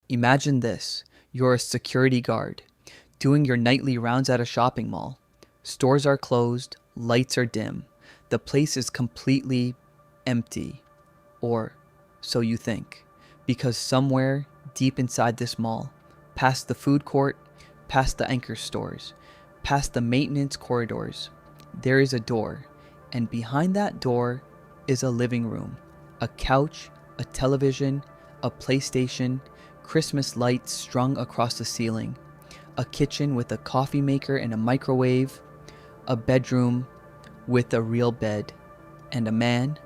Imagine this. You're a security guard, doing your nightly rounds at a shopping mall. Stores are closed, lights are dim. The place is completely empty. Or so you think. Because somewhere deep inside this mall, past the food court, past the anchor stores, past the maintenance corridors, there is a door. And behind that door is a living room, a couch, a television, a PlayStation, Christmas lights strung across the ceiling, a kitchen with a coffee maker and a microwave, a bedroom with a real bed, and a man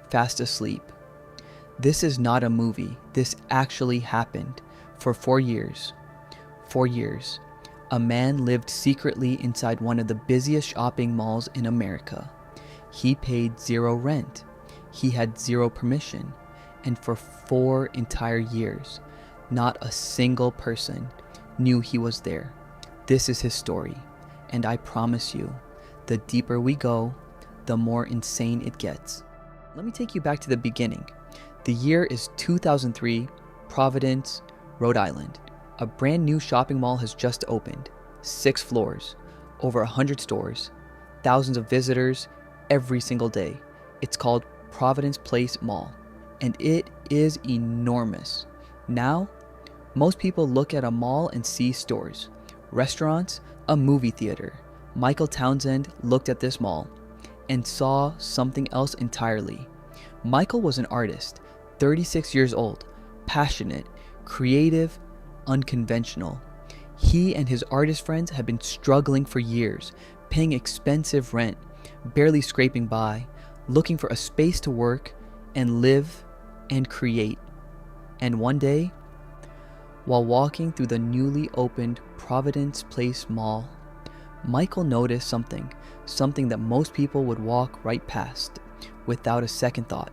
fast asleep. This is not a movie. This actually happened. For 4 years. 4 years. A man lived secretly inside one of the busiest shopping malls in America. He paid zero rent. He had zero permission. And for 4 entire years, not a single person knew he was there. This is his story. And I promise you, the deeper we go, the more insane it gets. Let me take you back to the beginning. The year is 2003, Providence, Rhode Island. A brand new shopping mall has just opened. 6 floors, over 100 stores, thousands of visitors every single day. It's called Providence Place Mall, and it is enormous. Now, most people look at a mall and see stores, restaurants, a movie theater. Michael Townsend looked at this mall and saw something else entirely. Michael was an artist, 36 years old, passionate, creative, unconventional. He and his artist friends had been struggling for years, paying expensive rent, barely scraping by, looking for a space to work and live and create. And one day, while walking through the newly opened Providence Place Mall, Michael noticed something that most people would walk right past without a second thought.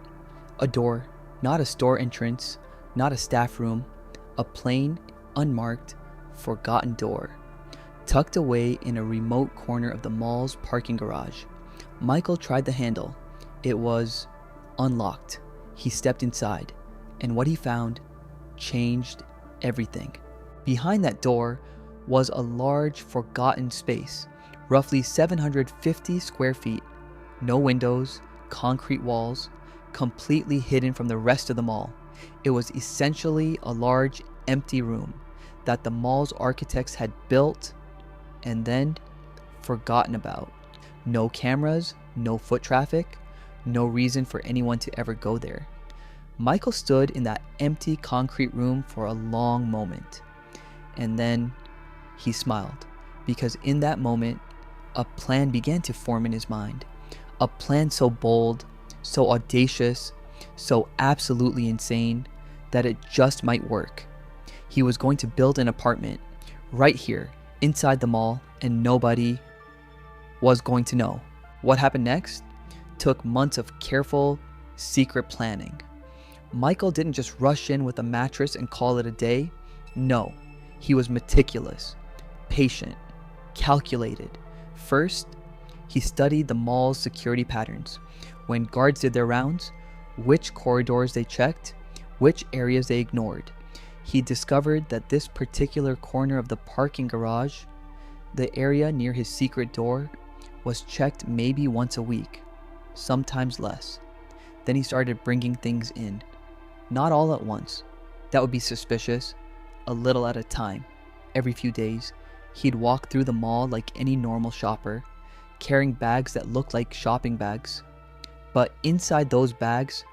A door, not a store entrance, not a staff room, a plain, unmarked, forgotten door, tucked away in a remote corner of the mall's parking garage. Michael tried the handle. It was unlocked. He stepped inside, and what he found changed everything. Behind that door was a large, forgotten space, roughly 750 square feet. No windows, concrete walls, completely hidden from the rest of the mall. It was essentially a large, empty room that the mall's architects had built and then forgotten about. No cameras, no foot traffic, no reason for anyone to ever go there. Michael stood in that empty concrete room for a long moment, and then he smiled, because in that moment, a plan began to form in his mind. A plan so bold, so audacious, so absolutely insane that it just might work. He was going to build an apartment right here inside the mall, and nobody was going to know. What happened next took months of careful, secret planning. Michael didn't just rush in with a mattress and call it a day. No, he was meticulous, patient, calculated. First, he studied the mall's security patterns. When guards did their rounds, which corridors they checked, which areas they ignored. He discovered that this particular corner of the parking garage, the area near his secret door, was checked maybe once a week, sometimes less. Then he started bringing things in. Not all at once. That would be suspicious. A little at a time. Every few days, he'd walk through the mall like any normal shopper, carrying bags that looked like shopping bags. But inside those bags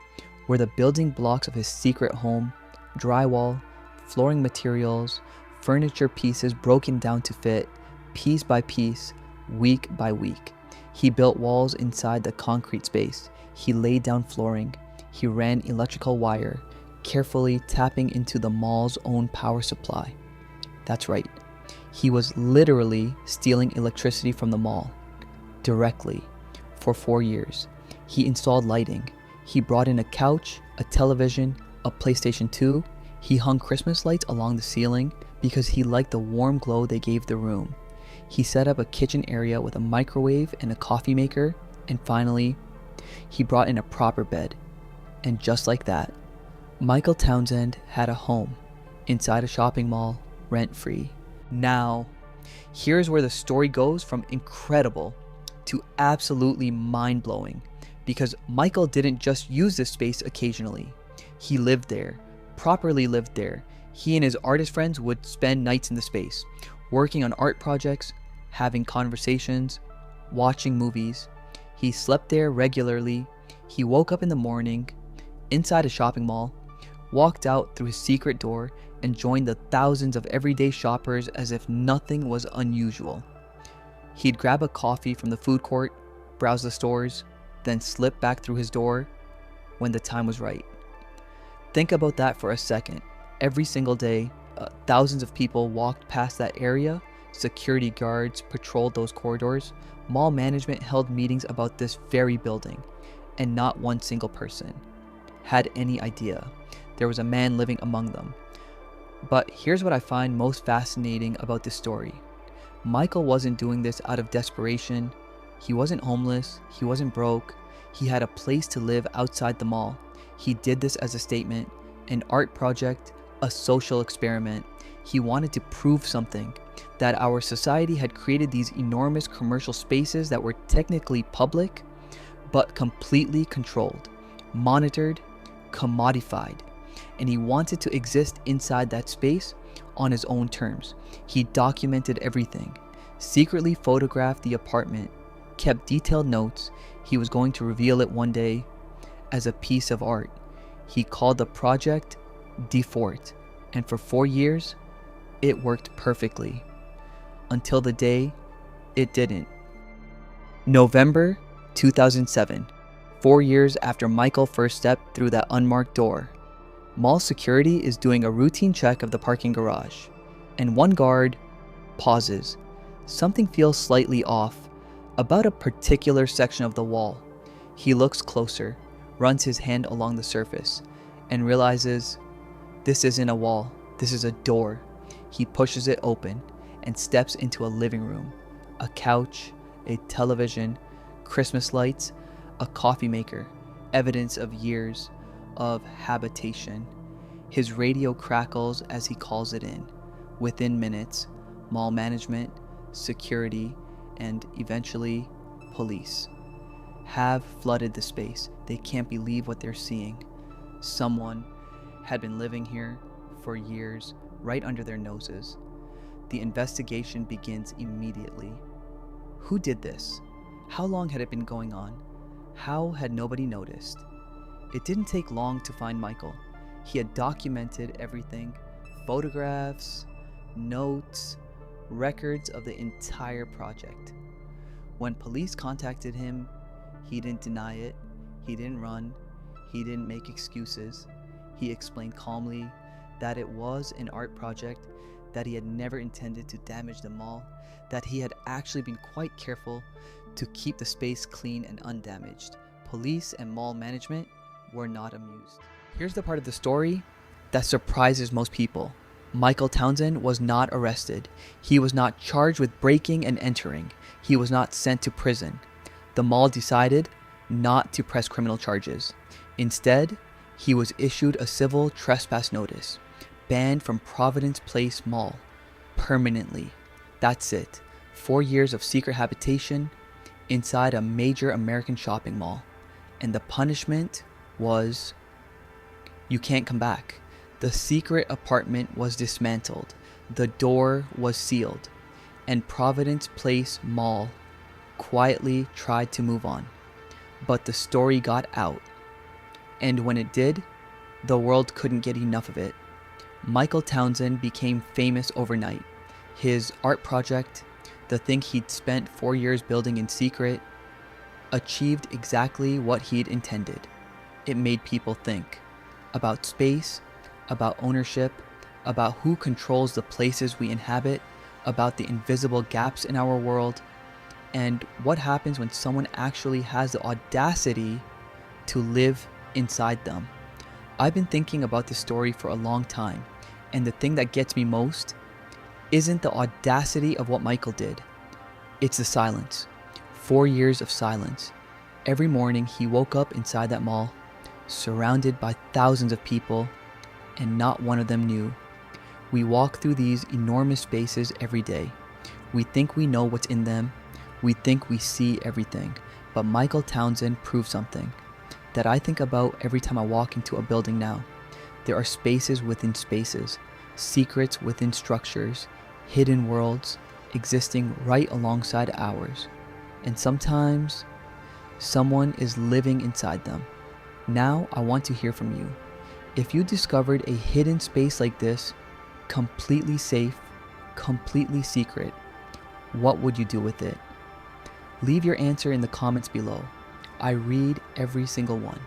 were the building blocks of his secret home: drywall, flooring materials, furniture pieces broken down to fit, piece by piece, week by week. He built walls inside the concrete space. He laid down flooring. He ran electrical wire, carefully tapping into the mall's own power supply. That's right. He was literally stealing electricity from the mall, directly, for 4 years. He installed lighting. He brought in a couch, a television, a PlayStation 2. He hung Christmas lights along the ceiling because he liked the warm glow they gave the room. He set up a kitchen area with a microwave and a coffee maker. And finally, he brought in a proper bed. And just like that, Michael Townsend had a home. inside a shopping mall, rent-free. Now, here's where the story goes from incredible to absolutely mind-blowing, because Michael didn't just use this space occasionally. He lived there, properly lived there. He and his artist friends would spend nights in the space, working on art projects, having conversations, watching movies. He slept there regularly. He woke up in the morning, inside a shopping mall, walked out through his secret door, and joined the thousands of everyday shoppers as if nothing was unusual. He'd grab a coffee from the food court, browse the stores, then slip back through his door when the time was right. Think about that for a second. Every single day, thousands of people walked past that area, security guards patrolled those corridors, mall management held meetings about this very building, and not one single person had any idea there was a man living among them. But here's what I find most fascinating about this story. Michael wasn't doing this out of desperation. He wasn't homeless. He wasn't broke. He had a place to live outside the mall. He did this as a statement, an art project, a social experiment. He wanted to prove something, that our society had created these enormous commercial spaces that were technically public, but completely controlled, monitored, commodified. And he wanted to exist inside that space on his own terms. He documented everything, secretly photographed the apartment, kept detailed notes. He was going to reveal it one day as a piece of art. He called the project DeFort, and for 4 years, it worked perfectly. Until the day it didn't. November 2007, 4 years after Michael first stepped through that unmarked door. Mall security is doing a routine check of the parking garage, and one guard pauses. Something feels slightly off about a particular section of the wall. He looks closer, runs his hand along the surface, and realizes this isn't a wall, this is a door. He pushes it open and steps into a living room. A couch, a television, Christmas lights, a coffee maker, evidence of years of habitation. His radio crackles as he calls it in. Within minutes, mall management, security, and eventually police have flooded the space. They can't believe what they're seeing. Someone had been living here for years, right under their noses. The investigation begins immediately. Who did this? How long had it been going on? How had nobody noticed? It didn't take long to find Michael. He had documented everything, photographs, notes, records of the entire project. When police contacted him, he didn't deny it, he didn't run, he didn't make excuses. He explained calmly that it was an art project, that he had never intended to damage the mall, that he had actually been quite careful to keep the space clean and undamaged. Police and mall management were not amused. Here's the part of the story that surprises most people. Michael Townsend was not arrested. He was not charged with breaking and entering. He was not sent to prison. The mall decided not to press criminal charges. Instead, he was issued a civil trespass notice, banned from Providence Place Mall permanently. That's it. 4 years of secret habitation inside a major American shopping mall. And the punishment was, you can't come back. The secret apartment was dismantled. The door was sealed. And Providence Place Mall quietly tried to move on. But the story got out. And when it did, the world couldn't get enough of it. Michael Townsend became famous overnight. His art project, the thing he'd spent 4 years building in secret, achieved exactly what he'd intended. It made people think about space, about ownership, about who controls the places we inhabit, about the invisible gaps in our world, and what happens when someone actually has the audacity to live inside them. I've been thinking about this story for a long time, and the thing that gets me most isn't the audacity of what Michael did. It's the silence. 4 years of silence. Every morning he woke up inside that mall, surrounded by thousands of people, and not one of them knew. We walk through these enormous spaces every day. We think we know what's in them. We think we see everything. But Michael Townsend proved something that I think about every time I walk into a building now. There are spaces within spaces, secrets within structures, hidden worlds existing right alongside ours. And sometimes someone is living inside them. Now I want to hear from you. If you discovered a hidden space like this, completely safe, completely secret, what would you do with it? Leave your answer in the comments below. I read every single one.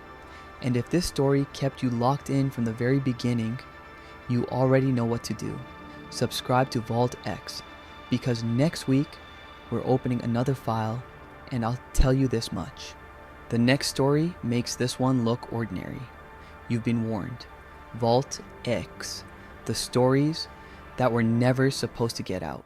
And if this story kept you locked in from the very beginning, you already know what to do. Subscribe to Vault X, because next week we're opening another file, and I'll tell you this much. The next story makes this one look ordinary. You've been warned. Vault X, the stories that were never supposed to get out.